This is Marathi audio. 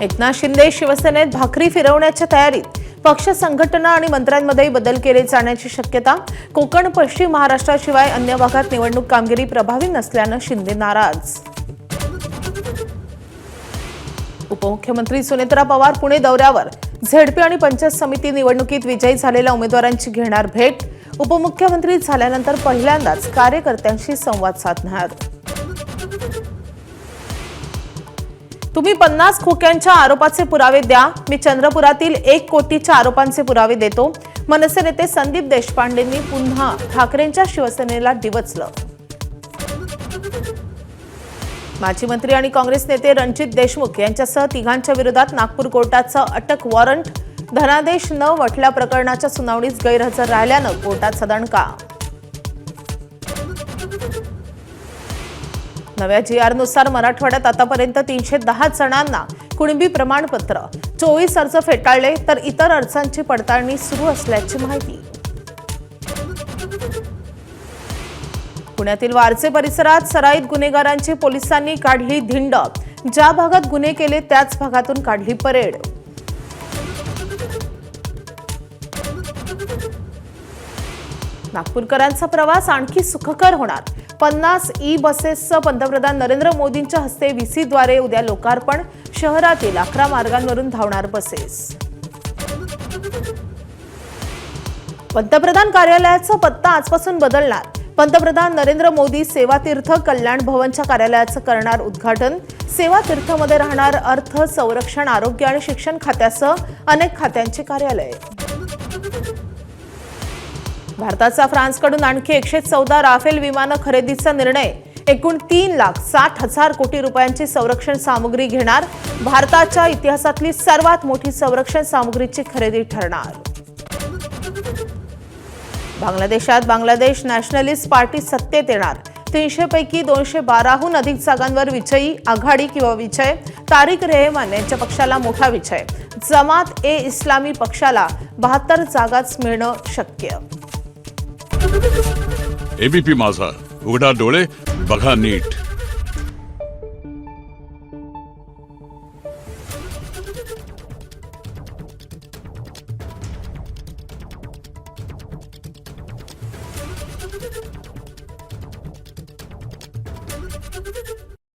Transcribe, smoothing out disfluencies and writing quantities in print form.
एकनाथ शिंदे शिवसेनेत भाकरी फिरवण्याच्या तयारीत। पक्ष संघटना आणि मंत्र्यांमध्ये बदल केले जाण्याची शक्यता। कोकण पश्चिम महाराष्ट्राशिवाय अन्य भागात निवडणूक कामगिरी प्रभावी नसल्याने शिंदे नाराज। उपमुख्यमंत्री सुनेत्रा पवार पुणे दौऱ्यावर। झेडपी आणि पंचायत समिती निवडणुकीत विजयी झालेल्या उमेदवारांची घेणार भेट। उपमुख्यमंत्री झाल्यानंतर पहिल्यांदाच कार्यकर्त्यांशी संवाद साधणार। तुम्ही 50 खोक्यांच्या आरोपाचे पुरावे द्या, मी चंद्रपुरातील 1 कोटीच्या आरोपांचे पुरावे देतो। मनसे नेते संदीप देशपांडेंनी पुन्हा ठाकरेंच्या शिवसेनेला डिवचलं। माजी मंत्री आणि काँग्रेस नेते रणजित देशमुख यांच्यासह तिघांच्या विरोधात नागपूर कोर्टाचं अटक वॉरंट। धनादेश न वटल्या प्रकरणाच्या सुनावणीस गैरहजर राहिल्यानं कोर्टाचा दणका। नव्या जीआरनुसार मराठवाड्यात आतापर्यंत 310 जणांना कुणबी प्रमाणपत्र, 24 अर्ज फेटाळले तर इतर अर्जांची पडताळणी सुरू असल्याची माहिती। पुण्यातील वारजे परिसरात सराईत गुन्हेगारांची पोलिसांनी काढली धिंड। ज्या भागात गुन्हे केले त्याच भागातून काढली परेड। नागपूरकरांचा प्रवास आणखी सुखकर होणार। 50 ई-बसेसचं पंतप्रधान नरेंद्र मोदींच्या हस्ते व्हीसीद्वारे उद्या लोकार्पण। शहरातील 11 मार्गांवरून धावणार बसेस। पंतप्रधान कार्यालयाचा पत्ता आजपासून बदलणार। पंतप्रधान नरेंद्र मोदी सेवातीर्थ कल्याण भवनच्या कार्यालयाचं करणार उद्घाटन। सेवातीर्थमध्ये राहणार अर्थ, संरक्षण, आरोग्य आणि शिक्षण खात्यासह अनेक खात्यांची कार्यालय। भारताचा फ्रान्सकडून आणखी 114 राफेल विमान खरेदीचा निर्णय। एकूण 3,60,000 कोटी रुपयांची संरक्षण सामुग्री घेणार। भारताच्या इतिहासातली सर्वात मोठी संरक्षण सामुग्रीची खरेदी ठरणार। बांगलादेशात बांगलादेश नॅशनलिस्ट पार्टी सत्तेत येणार। 300 पैकी 212हून अधिक जागांवर विजयी आघाडी किंवा विजय। तारिक रेहमान यांच्या पक्षाला मोठा विजय। जमात-ए-इस्लामी पक्षाला 72 जागाच मिळणं शक्य। एबीपी माझा, उघडा डोळे बघा नीट।